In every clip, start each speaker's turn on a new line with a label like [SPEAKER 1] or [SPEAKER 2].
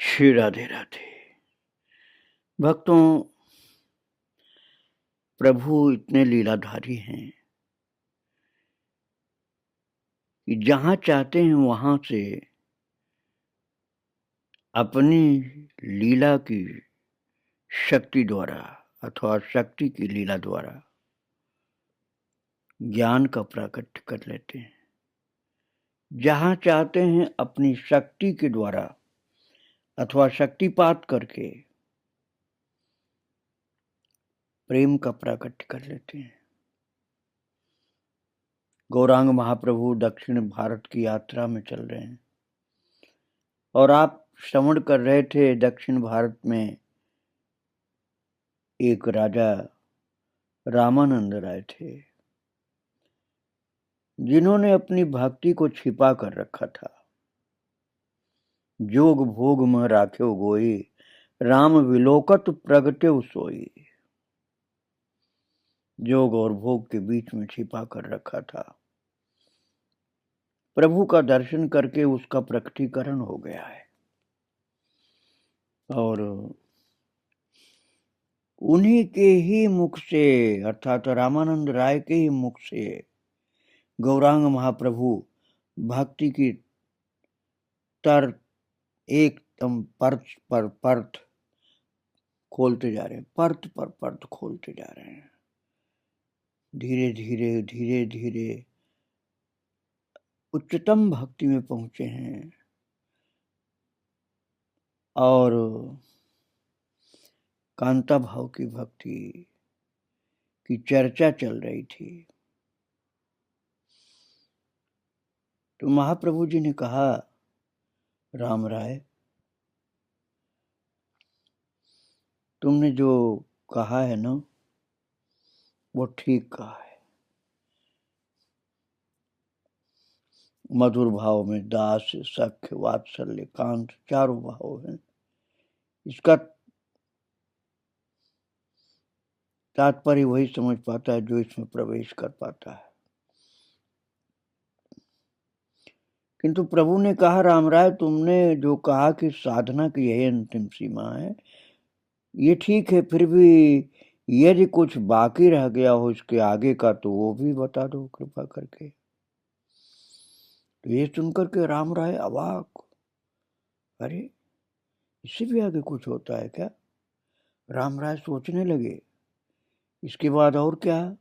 [SPEAKER 1] श्री राधे राधे। भक्तों, प्रभु इतने लीलाधारी हैं कि जहाँ चाहते हैं वहाँ से अपनी लीला की शक्ति द्वारा अथवा शक्ति की लीला द्वारा ज्ञान का प्राकट्य कर लेते हैं। जहाँ चाहते हैं अपनी शक्ति के द्वारा अथवा शक्तिपात करके प्रेम का प्राकट्य कर लेते हैं। गौरांग महाप्रभु दक्षिण भारत की यात्रा में चल रहे हैं और आप श्रवण कर रहे थे दक्षिण भारत में एक राजा रामानंद राय थे जिन्होंने अपनी भक्ति को छिपा कर रखा था। जोग भोग में राख्यो गोई, राम विलोकत प्रगट्यो सोई। जोग और भोग के बीच में छिपा कर रखा था। प्रभु का दर्शन करके उसका प्रकटीकरण हो गया है और उन्हीं के ही मुख से अर्थात रामानंद राय के ही मुख से गौरांग महाप्रभु भक्ति की तर एकदम परत पर परत खोलते जा रहे हैं, परत पर परत खोलते जा रहे हैं। धीरे धीरे धीरे धीरे उच्चतम भक्ति में पहुंचे हैं और कांता भाव की भक्ति की चर्चा चल रही थी। तो महाप्रभु जी ने कहा, राम राय, तुमने जो कहा है ना वो ठीक कहा है। मधुर भाव में दास, सख्य, वात्सल्य, कांत चारों भाव हैं। इसका तात्पर्य वही समझ पाता है जो इसमें प्रवेश कर पाता है। किंतु प्रभु ने कहा, राम राय, तुमने जो कहा कि साधना की यही अंतिम सीमा है, ये ठीक है, फिर भी यदि कुछ बाकी रह गया हो इसके आगे का तो वो भी बता दो कृपा करके। तो ये सुनकर के राम राय अवाक, अरे इससे भी आगे कुछ होता है क्या? राम राय सोचने लगे, इसके बाद और क्या?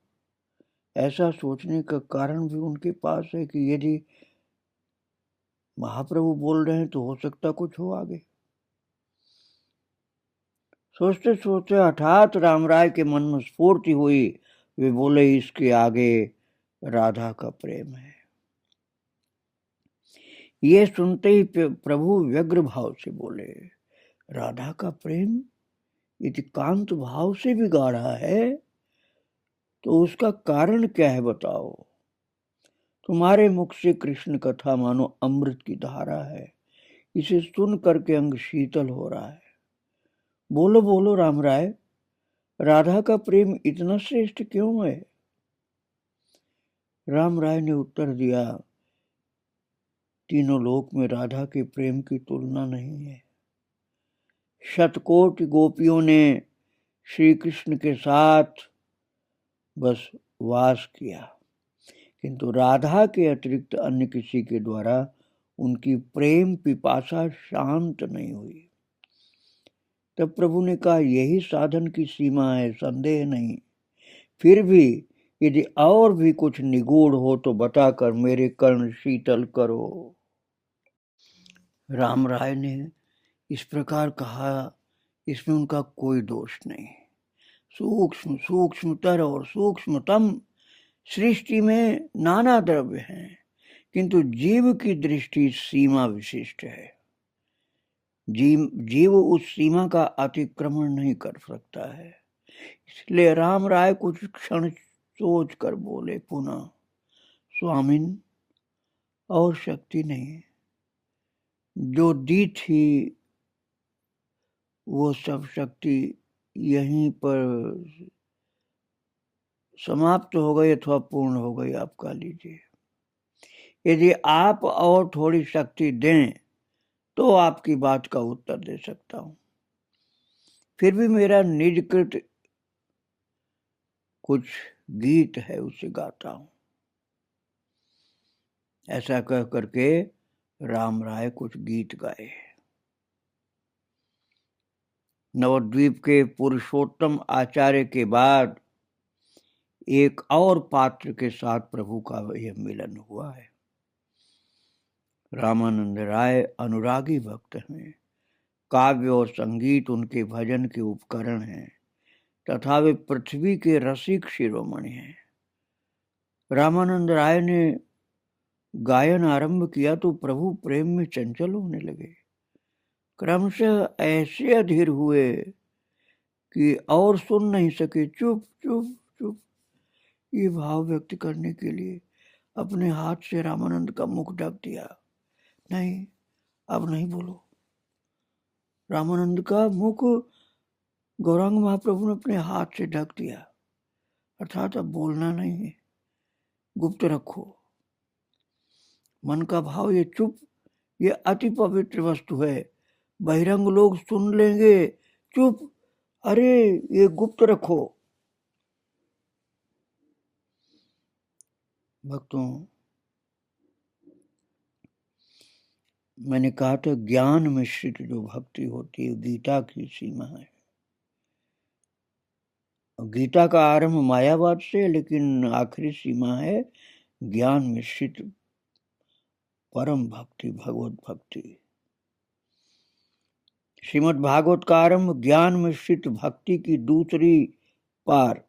[SPEAKER 1] ऐसा सोचने का कारण भी उनके पास है कि यदि महाप्रभु बोल रहे हैं तो हो सकता कुछ हो आगे। सोचते सोचते हठात राम राय के मन में स्फूर्ति हुई। वे बोले, इसके आगे राधा का प्रेम है। ये सुनते ही प्रभु व्यग्र भाव से बोले, राधा का प्रेम यदि कांत भाव से भी गाढ़ा है तो उसका कारण क्या है बताओ। तुम्हारे मुख से कृष्ण कथा मानो अमृत की धारा है, इसे सुन करके अंग शीतल हो रहा है। बोलो बोलो राम राय, राधा का प्रेम इतना श्रेष्ठ क्यों है? राम राय ने उत्तर दिया, तीनों लोक में राधा के प्रेम की तुलना नहीं है। शतकोटि गोपियों ने श्री कृष्ण के साथ बस वास किया, किंतु राधा के अतिरिक्त अन्य किसी के द्वारा उनकी प्रेम पिपासा शांत नहीं हुई। तब प्रभु ने कहा, यही साधन की सीमा है, संदेह नहीं। फिर भी यदि और भी कुछ निगूढ़ हो तो बताकर मेरे कर्ण शीतल करो। राम राय ने इस प्रकार कहा, इसमें उनका कोई दोष नहीं। सूक्ष्म सूक्ष्मतर और सूक्ष्मतम सृष्टि में नाना द्रव्य हैं, किंतु जीव की दृष्टि सीमा विशिष्ट है। जीव उस सीमा का अतिक्रमण नहीं कर सकता है। इसलिए राम राय कुछ क्षण सोच कर बोले पुनः, स्वामिन, और शक्ति नहीं, जो दी थी वो सब शक्ति यहीं पर समाप्त हो गई अथवा पूर्ण हो गई, आप कह लीजिए। यदि आप और थोड़ी शक्ति दें तो आपकी बात का उत्तर दे सकता हूं। फिर भी मेरा निजकृत कुछ गीत है, उसे गाता हूं। ऐसा कह करके राम राय कुछ गीत गाए। नवद्वीप के पुरुषोत्तम आचार्य के बाद एक और पात्र के साथ प्रभु का यह मिलन हुआ है। रामानंद राय अनुरागी भक्त हैं। काव्य और संगीत उनके भजन के उपकरण हैं तथा वे पृथ्वी के रसिक शिरोमणि हैं। रामानंद राय ने गायन आरंभ किया तो प्रभु प्रेम में चंचल होने लगे। क्रमशः ऐसे अधीर हुए कि और सुन नहीं सके। चुप चुप चुप, ये भाव व्यक्त करने के लिए अपने हाथ से रामानंद का मुख ढक दिया। नहीं, अब नहीं बोलो। रामानंद का मुख गौरांग महाप्रभु ने अपने हाथ से ढक दिया, अर्थात अब बोलना नहीं है, गुप्त रखो। मन का भाव ये चुप, ये अति पवित्र वस्तु है, बहिरंग लोग सुन लेंगे। चुप, अरे ये गुप्त रखो। भक्तों, मैंने कहा था ज्ञान मिश्रित जो भक्ति होती है गीता की सीमा है। गीता का आरंभ मायावाद से, लेकिन आखिरी सीमा है ज्ञान मिश्रित परम भक्ति, भगवत भक्ति। श्रीमद् भागवत का आरंभ ज्ञान मिश्रित भक्ति की दूसरी पार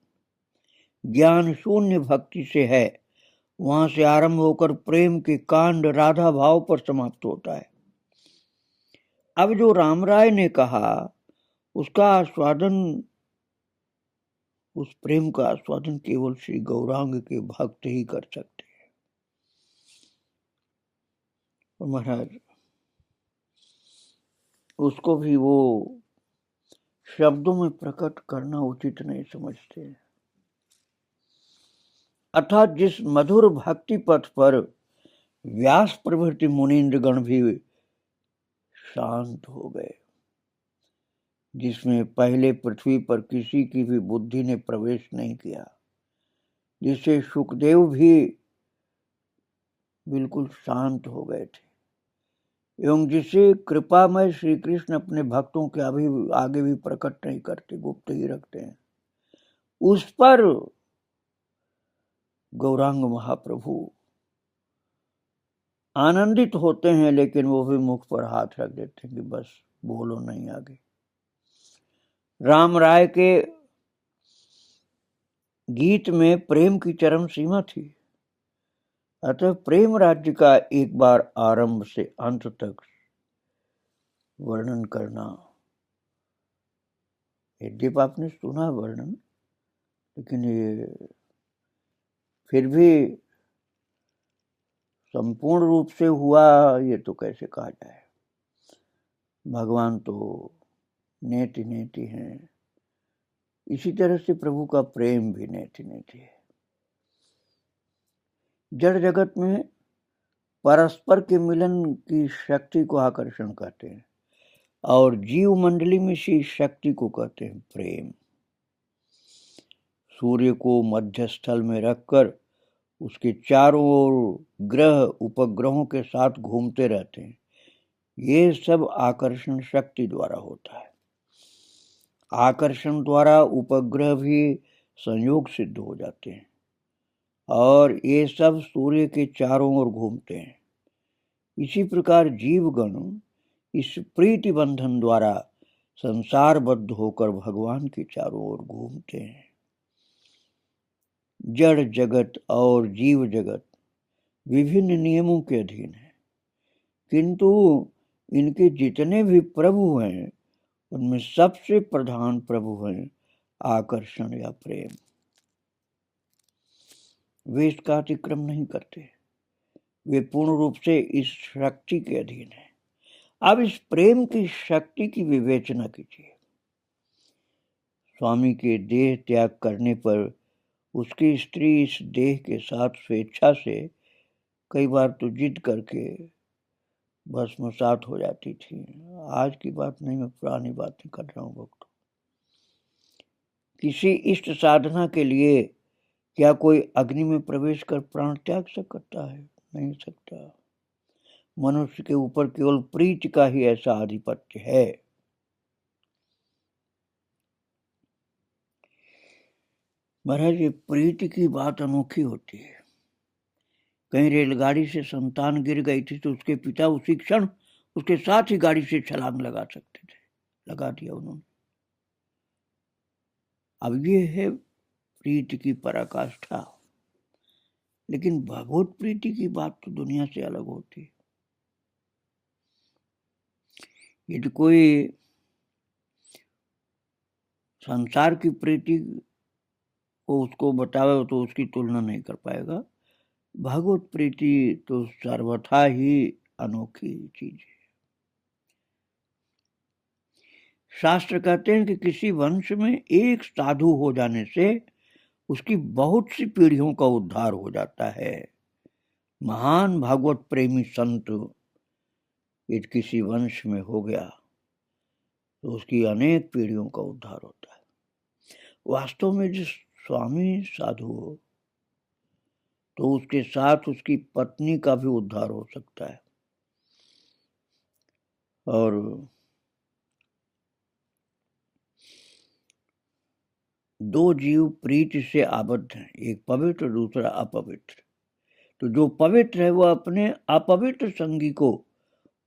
[SPEAKER 1] ज्ञान शून्य भक्ति से है। वहां से आरंभ होकर प्रेम के कांड राधा भाव पर समाप्त होता है। अब जो रामराय ने कहा उसका आस्वादन, उस प्रेम का आस्वादन केवल श्री गौरांग के भक्त ही कर सकते हैं। और महाराज उसको भी वो शब्दों में प्रकट करना उचित नहीं समझते। अर्थात जिस मधुर भक्ति पथ पर व्यास प्रभृति मुनीन्द्र गण भी शांत हो गए, जिसमें पहले पृथ्वी पर किसी की भी बुद्धि ने प्रवेश नहीं किया, जिससे सुखदेव भी बिल्कुल शांत हो गए थे, एवं जिसे कृपामय श्री कृष्ण अपने भक्तों के आगे भी प्रकट नहीं करते, गुप्त ही रखते हैं, उस पर गौरांग महाप्रभु आनंदित होते हैं, लेकिन वो भी मुख पर हाथ रख देते हैं कि बस बोलो नहीं आगे। राम राय के गीत में प्रेम की चरम सीमा थी। अतः प्रेम राज्य का एक बार आरंभ से अंत तक वर्णन करना, यद्यपि आपने सुना वर्णन, लेकिन ये फिर भी संपूर्ण रूप से हुआ ये तो कैसे कहा जाए। भगवान तो नेति नेति हैं, इसी तरह से प्रभु का प्रेम भी नेति नेति है। जड़ जगत में परस्पर के मिलन की शक्ति को आकर्षण कहते हैं और जीव मंडली में इसी शक्ति को कहते हैं प्रेम। सूर्य को मध्य स्थल में रखकर उसके चारों ओर ग्रह उपग्रहों के साथ घूमते रहते हैं, ये सब आकर्षण शक्ति द्वारा होता है। आकर्षण द्वारा उपग्रह भी संयोग सिद्ध हो जाते हैं और ये सब सूर्य के चारों ओर घूमते हैं। इसी प्रकार जीवगण इस प्रीति बंधन द्वारा संसारबद्ध होकर भगवान के चारों ओर घूमते हैं। जड़ जगत और जीव जगत विभिन्न नियमों के अधीन है, किंतु इनके जितने भी प्रभु हैं उनमें सबसे प्रधान प्रभु हैं आकर्षण या प्रेम। वे इसका अतिक्रम नहीं करते, वे पूर्ण रूप से इस शक्ति के अधीन है। अब इस प्रेम की शक्ति की विवेचना कीजिए। स्वामी के देह त्याग करने पर उसकी स्त्री इस देह के साथ स्वेच्छा से, कई बार तो जिद करके, भस्मसात हो जाती थी। आज की बात नहीं, मैं पुरानी बातें कर रहा हूँ भक्तों। किसी इष्ट साधना के लिए क्या कोई अग्नि में प्रवेश कर प्राण त्याग सकता है? नहीं सकता। मनुष्य के ऊपर केवल प्रीति का ही ऐसा आधिपत्य है। महाराज, ये प्रीति की बात अनोखी होती है। कहीं रेलगाड़ी से संतान गिर गई थी तो उसके पिता उसी क्षण उसके साथ ही गाड़ी से छलांग लगा सकते थे, लगा दिया उन्होंने। अब ये है प्रीति की पराकाष्ठा। लेकिन भगवत प्रीति की बात तो दुनिया से अलग होती है। यदि कोई संसार की प्रीति को उसको बतावे तो उसकी तुलना नहीं कर पाएगा। भगवत प्रीति तो सर्वथा ही अनोखी चीज है। शास्त्र कहते हैं कि किसी वंश में एक साधु हो जाने से उसकी बहुत सी पीढ़ियों का उद्धार हो जाता है। महान भागवत प्रेमी संत यदि किसी वंश में हो गया तो उसकी अनेक पीढ़ियों का उद्धार होता है। वास्तव में जिस स्वामी साधु हो तो उसके साथ उसकी पत्नी का भी उद्धार हो सकता है। और दो जीव प्रीति से आबद्ध हैं, एक पवित्र दूसरा अपवित्र। तो जो पवित्र है वह अपने अपवित्र संगी को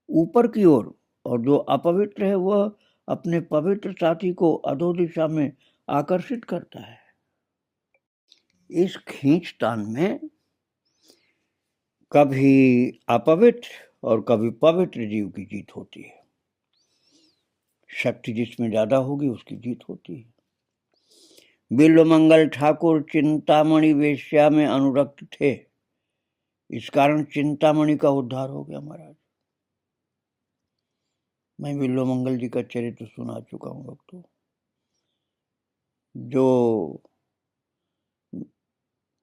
[SPEAKER 1] ऊपर की ओर, और जो अपवित्र है वह अपने पवित्र साथी को अधो दिशा में आकर्षित करता है। इस खींचतान में कभी अपवित्र और कभी पवित्र जीव की जीत होती है। शक्ति जिसमें ज्यादा होगी उसकी जीत होती है। बिल्वमंगल ठाकुर चिंतामणि वेश्या में अनुरक्त थे, इस कारण चिंतामणि का उद्धार हो गया। महाराज, मैं बिल्वमंगल जी का चरित्र सुना चुका हूं भक्तों। जो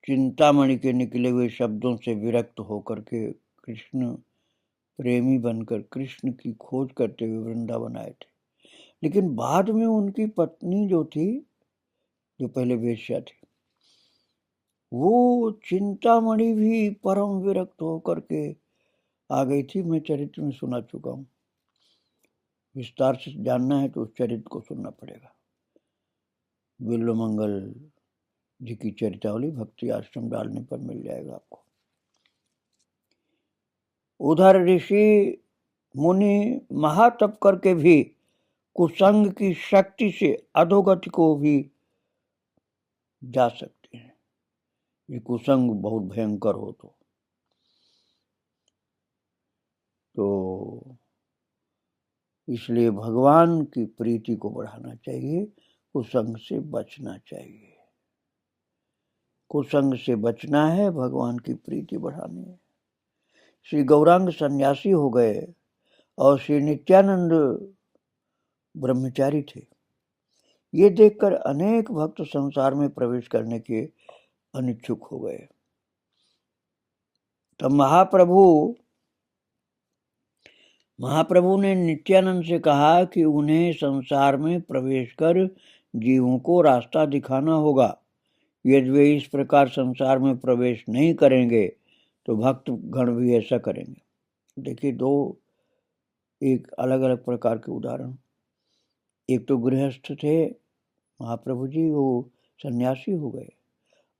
[SPEAKER 1] चिंतामणि के निकले हुए शब्दों से विरक्त होकर के कृष्ण प्रेमी बनकर कृष्ण की खोज करते हुए वृंदावन आए थे। लेकिन बाद में उनकी पत्नी जो थी, जो पहले वेश्या थी, वो चिंतामणि भी परम विरक्त होकर के आ गई थी। मैं चरित्र में सुना चुका हूं। विस्तार से जानना है तो उस चरित्र को सुनना पड़ेगा। बिल्वमंगल जी की चरितावली भक्ति आश्रम डालने पर मिल जाएगा आपको। उधर ऋषि मुनि महातप करके भी कुसंग की शक्ति से अधोगति को भी जा सकते हैं। ये कुसंग बहुत भयंकर हो तो इसलिए भगवान की प्रीति को बढ़ाना चाहिए, कुसंग से बचना चाहिए। कुसंग से बचना है, भगवान की प्रीति बढ़ानी है। श्री गौरांग सन्यासी हो गए और श्री नित्यानंद ब्रह्मचारी थे। ये देखकर अनेक भक्त संसार में प्रवेश करने के अनिच्छुक हो गए। तब महाप्रभु ने नित्यानंद से कहा कि उन्हें संसार में प्रवेश कर जीवों को रास्ता दिखाना होगा। यदि वे इस प्रकार संसार में प्रवेश नहीं करेंगे तो भक्त गण भी ऐसा करेंगे। देखिए, दो एक अलग अलग प्रकार के उदाहरण। एक तो गृहस्थ थे महाप्रभु जी, वो सन्यासी हो गए,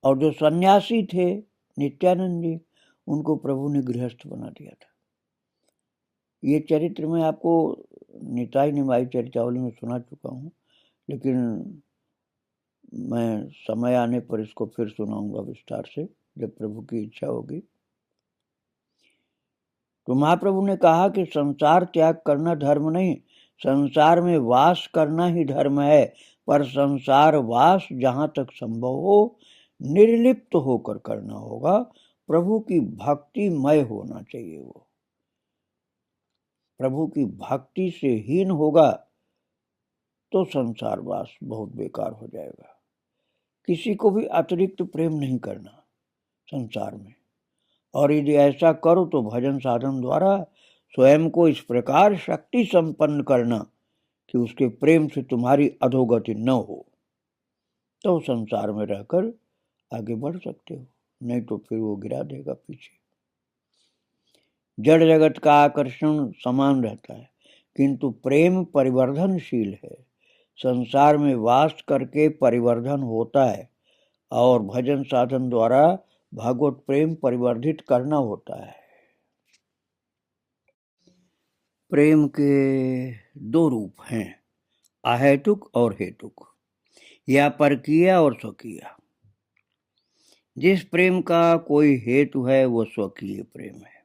[SPEAKER 1] और जो सन्यासी थे नित्यानंद जी, उनको प्रभु ने गृहस्थ बना दिया था। ये चरित्र मैं आपको निताई निमाई चरितावली में सुना चुका हूँ, लेकिन मैं समय आने पर इसको फिर सुनाऊंगा विस्तार से, जब प्रभु की इच्छा होगी। तो महाप्रभु ने कहा कि संसार त्याग करना धर्म नहीं, संसार में वास करना ही धर्म है। पर संसार वास जहां तक संभव हो निर्लिप्त होकर करना होगा। प्रभु की भक्तिमय होना चाहिए। वो प्रभु की भक्ति से हीन होगा तो संसार वास बहुत बेकार हो जाएगा। किसी को भी अतिरिक्त प्रेम नहीं करना संसार में, और यदि ऐसा करो तो भजन साधन द्वारा स्वयं को इस प्रकार शक्ति संपन्न करना कि उसके प्रेम से तुम्हारी अधोगति न हो, तो संसार में रहकर आगे बढ़ सकते हो, नहीं तो फिर वो गिरा देगा पीछे। जड़ जगत का आकर्षण समान रहता है, किंतु प्रेम परिवर्धनशील है। संसार में वास करके परिवर्धन होता है और भजन साधन द्वारा भागवत प्रेम परिवर्धित करना होता है। प्रेम के दो रूप हैं, अहेतुक और हेतुक, या परकीय और स्वकीय। जिस प्रेम का कोई हेतु है वो स्वकीय प्रेम है,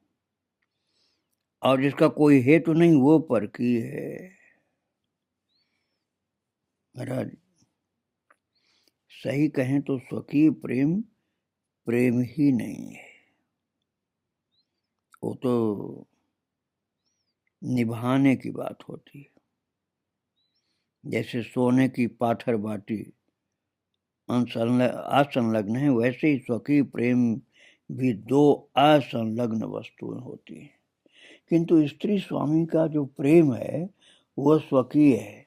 [SPEAKER 1] और जिसका कोई हेतु नहीं वो परकीय है। महाराज सही कहें तो स्वकीय प्रेम प्रेम ही नहीं है, वो तो निभाने की बात होती है। जैसे सोने की पाथर बाटी असंलग्न है, वैसे ही स्वकीय प्रेम भी दो असंलग्न वस्तुएं होती हैं। किंतु स्त्री स्वामी का जो प्रेम है वह स्वकीय है।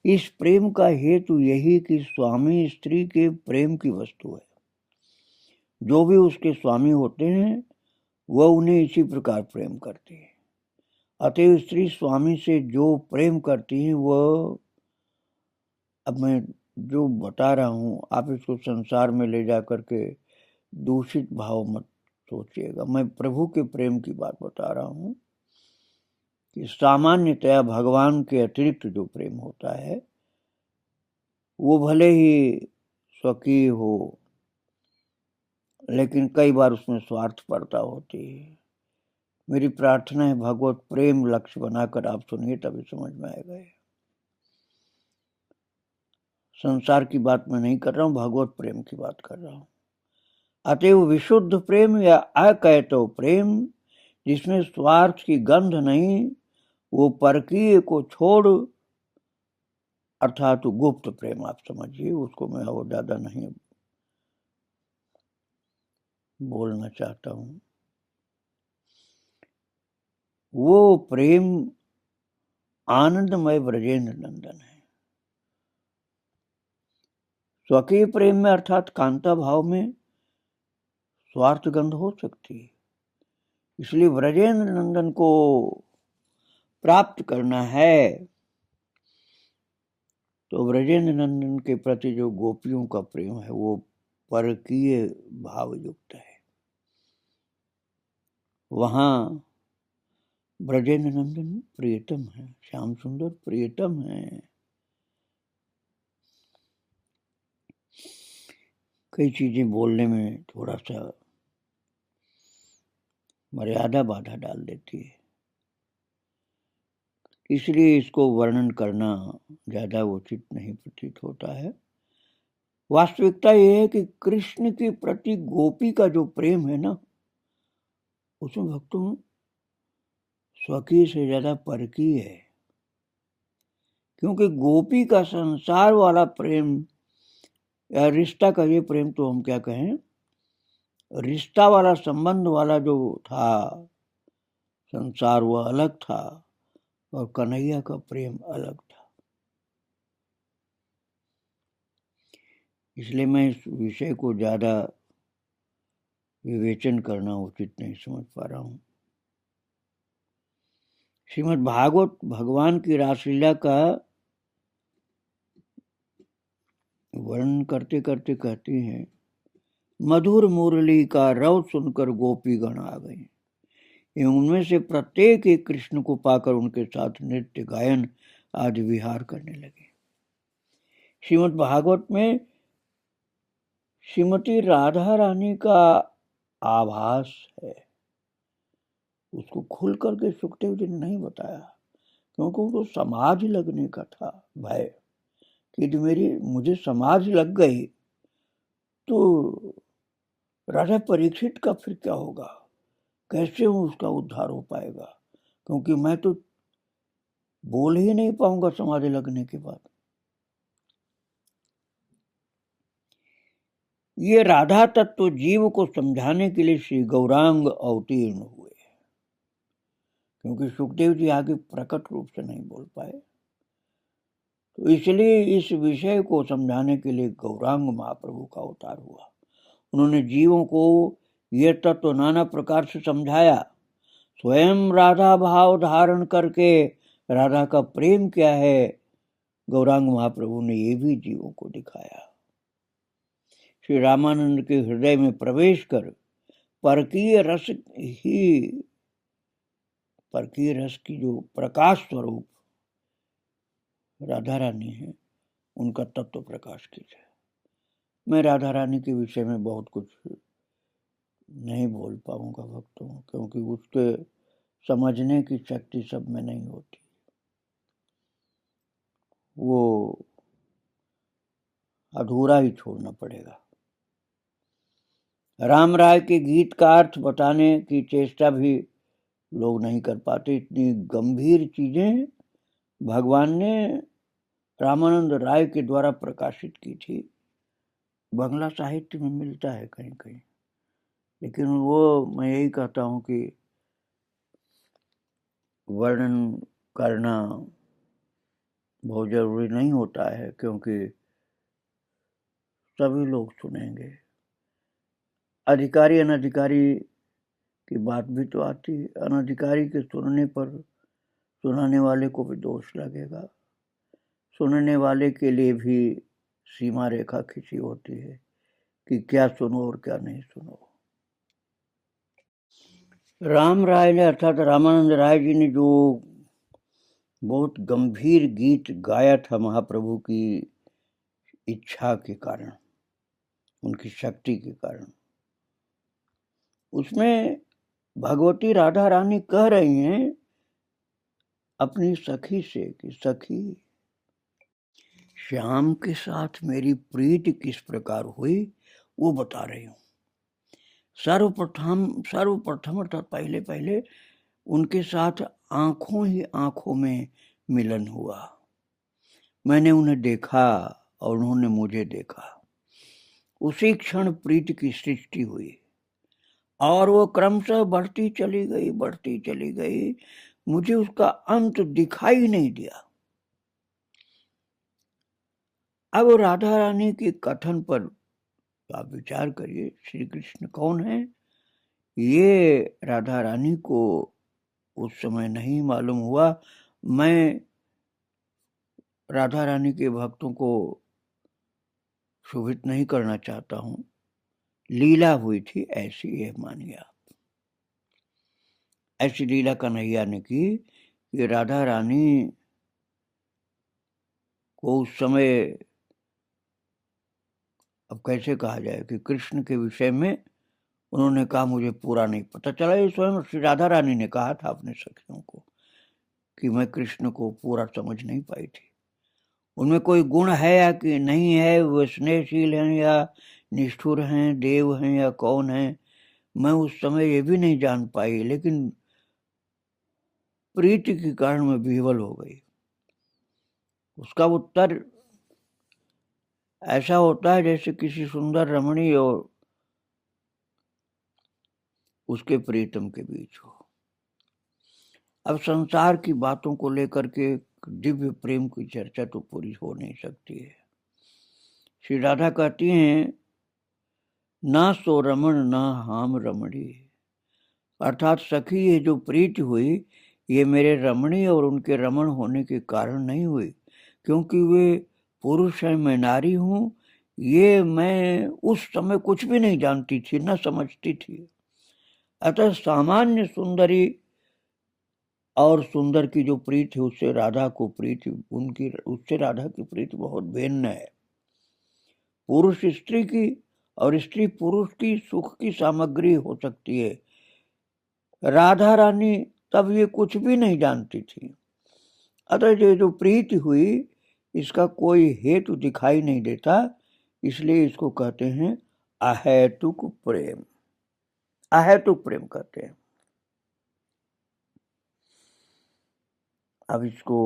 [SPEAKER 1] इस प्रेम का हेतु यही कि स्वामी स्त्री के प्रेम की वस्तु है। जो भी उसके स्वामी होते हैं वह उन्हें इसी प्रकार प्रेम करते हैं। अतएव स्त्री स्वामी से जो प्रेम करती है वह, अब मैं जो बता रहा हूँ आप इसको संसार में ले जा करके दूषित भाव मत सोचिएगा। मैं प्रभु के प्रेम की बात बता रहा हूँ कि सामान्यतया भगवान के अतिरिक्त जो प्रेम होता है वो भले ही स्वकीय हो, लेकिन कई बार उसमें स्वार्थपरता होती है। मेरी प्रार्थना है भगवत प्रेम लक्ष्य बनाकर आप सुनिए, तभी समझ में आएगा। संसार की बात मैं नहीं कर रहा हूँ, भगवत प्रेम की बात कर रहा हूँ। अतएव विशुद्ध प्रेम या अकैतो प्रेम जिसमें स्वार्थ की गंध नहीं, वो परकीय को छोड़, अर्थात गुप्त प्रेम आप समझिए, उसको मैं और ज्यादा नहीं बोलना चाहता हूँ। वो प्रेम आनंदमय ब्रजेंद्र नंदन है। स्वकीय प्रेम में अर्थात कांता भाव में स्वार्थ गंध हो सकती है, इसलिए ब्रजेंद्र नंदन को प्राप्त करना है तो ब्रजेंद्र नंदन के प्रति जो गोपियों का प्रेम है वो परकीय भाव युक्त है। वहां ब्रजेंद्र नंदन प्रियतम है, श्याम सुंदर प्रियतम है। कई चीजें बोलने में थोड़ा सा मर्यादा बाधा डाल देती है, इसलिए इसको वर्णन करना ज्यादा उचित नहीं प्रतीत होता है। वास्तविकता यह है कि कृष्ण के प्रति गोपी का जो प्रेम है ना, उसमें भक्तों स्वकीय से ज्यादा परकीय है। क्योंकि गोपी का संसार वाला प्रेम या रिश्ता का ये प्रेम, तो हम क्या कहें, रिश्ता वाला संबंध वाला जो था संसार वह अलग था और कन्हैया का प्रेम अलग था। इसलिए मैं इस विषय को ज्यादा विवेचन करना उचित नहीं समझ पा रहा हूँ। श्रीमद् भागवत भगवान की रासलीला का वर्णन करते करते कहती हैं, मधुर मुरली का रव सुनकर गोपी गण आ गई एवं उनमें से प्रत्येक एक कृष्ण को पाकर उनके साथ नृत्य गायन आदि विहार करने लगे। श्रीमद् भागवत में श्रीमती राधा रानी का आभास है, उसको खुल करके सुखदेव जी ने नहीं बताया, क्योंकि उनको समाज लगने का था भय कि मुझे समाज लग गई तो राजा परीक्षित का फिर क्या होगा, कैसे उसका उद्धार हो पाएगा, क्योंकि मैं तो बोल ही नहीं पाऊंगा समाधि लगने के बाद। ये राधा तत्व जीव को समझाने के लिए श्री गौरांग अवतीर्ण हुए, क्योंकि सुखदेव जी आगे प्रकट रूप से नहीं बोल पाए। तो इसलिए इस विषय को समझाने के लिए गौरांग महाप्रभु का अवतार हुआ। उन्होंने जीवों को यह तत्व नाना प्रकार से समझाया। स्वयं राधा भाव धारण करके राधा का प्रेम क्या है, गौरांग महाप्रभु ने ये भी जीवों को दिखाया। श्री रामानंद के हृदय में प्रवेश कर परकीय रस की जो प्रकाश स्वरूप राधा रानी है, उनका तत्व प्रकाश कीजिए। मैं राधा रानी के विषय में बहुत कुछ नहीं बोल पाऊंगा भक्तों, क्योंकि उसके समझने की शक्ति सब में नहीं होती। वो अधूरा ही छोड़ना पड़ेगा। राम राय के गीत का अर्थ बताने की चेष्टा भी लोग नहीं कर पाते। इतनी गंभीर चीजें भगवान ने रामानंद राय के द्वारा प्रकाशित की थी। बांग्ला साहित्य में मिलता है कहीं कहीं, लेकिन वो मैं यही कहता हूँ कि वर्णन करना बहुत जरूरी नहीं होता है, क्योंकि सभी लोग सुनेंगे। अधिकारी अनधिकारी की बात भी तो आती है। अनधिकारी के सुनने पर सुनाने वाले को भी दोष लगेगा। सुनने वाले के लिए भी सीमा रेखा खींची होती है कि क्या सुनो और क्या नहीं सुनो। राम राय ने अर्थात रामानंद राय जी ने जो बहुत गंभीर गीत गाया था महाप्रभु की इच्छा के कारण, उनकी शक्ति के कारण, उसमें भगवती राधा रानी कह रही हैं अपनी सखी से कि सखी, श्याम के साथ मेरी प्रीति किस प्रकार हुई वो बता रही हूँ। सर्वप्रथम अर्थात पहले उनके साथ आंखों ही आंखों में मिलन हुआ। मैंने उन्हें देखा और उन्होंने मुझे देखा। उसी क्षण प्रीति की सृष्टि हुई और वो क्रमशः बढ़ती चली गई। मुझे उसका अंत दिखाई नहीं दिया। अब राधा रानी के कथन पर आप विचार करिए, श्री कृष्ण कौन है? ये राधा रानी को उस समय नहीं मालूम हुआ। मैं राधा रानी के भक्तों को शोभित नहीं करना चाहता हूं। लीला हुई थी ऐसी, ये मानिए आप। ऐसी लीला कन्हैया ने की कि राधा रानी को उस समय, अब कैसे कहा जाए कि कृष्ण के विषय में उन्होंने कहा मुझे पूरा नहीं पता चला। ये स्वयं श्री राधा रानी ने कहा था अपने सखियों को कि मैं कृष्ण को पूरा समझ नहीं पाई थी। उनमें कोई गुण है या कि नहीं है, वो स्नेहशील हैं या निष्ठुर हैं, देव हैं या कौन है, मैं उस समय ये भी नहीं जान पाई। लेकिन प्रीति के कारण मैं विह्वल हो गई। उसका उत्तर ऐसा होता है जैसे किसी सुंदर रमणी और उसके प्रीतम के बीच हो। अब संसार की बातों को लेकर के दिव्य प्रेम की चर्चा तो पूरी हो नहीं सकती है। श्री राधा कहती हैं ना सो रमण ना हम रमणी, अर्थात सखी ये जो प्रीति हुई ये मेरे रमणी और उनके रमण होने के कारण नहीं हुई, क्योंकि वे पुरुष हैं, मैं नारी हूं। ये मैं उस समय कुछ भी नहीं जानती थी, न समझती थी। अतः सामान्य सुंदरी और सुंदर की जो प्रीति उससे राधा को प्रीति उनकी उससे राधा की प्रीति बहुत भिन्न है। पुरुष स्त्री की और स्त्री पुरुष की सुख की सामग्री हो सकती है। राधा रानी तब ये कुछ भी नहीं जानती थी। अतः ये जो प्रीति हुई इसका कोई हेतु दिखाई नहीं देता, इसलिए इसको कहते हैं अहेतुक प्रेम। अहेतुक प्रेम कहते हैं। अब इसको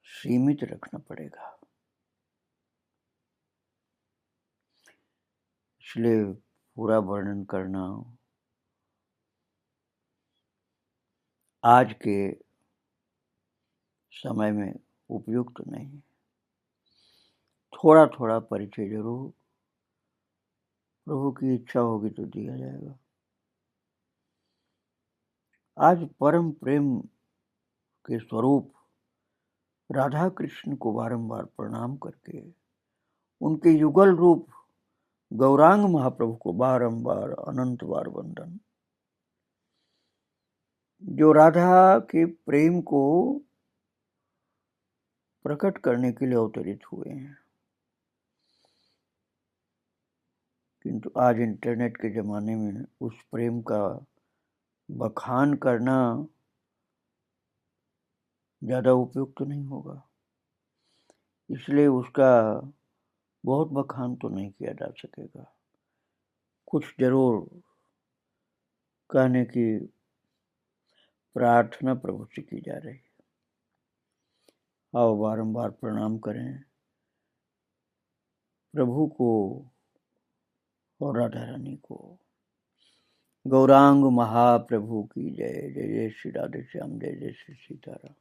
[SPEAKER 1] सीमित रखना पड़ेगा, इसलिए पूरा वर्णन करना आज के समय में उपयुक्त नहीं। थोड़ा थोड़ा परिचय जरूर, प्रभु की इच्छा होगी तो दिया जाएगा। आज परम प्रेम के स्वरूप राधा कृष्ण को बारंबार प्रणाम करके उनके युगल रूप गौरांग महाप्रभु को बारंबार अनंत बार वंदन, जो राधा के प्रेम को प्रकट करने के लिए अवतरित हुए हैं। किंतु आज इंटरनेट के जमाने में उस प्रेम का बखान करना ज्यादा उपयुक्त नहीं होगा, इसलिए उसका बहुत बखान तो नहीं किया जा सकेगा। कुछ जरूर कहने की प्रार्थना प्रभु से की जा रही है। आओ बारंबार प्रणाम करें प्रभु को और राधा रानी को। गौरांग महाप्रभु की जय। जय जय श्री राधे श्याम, जय जय श्री सीताराम।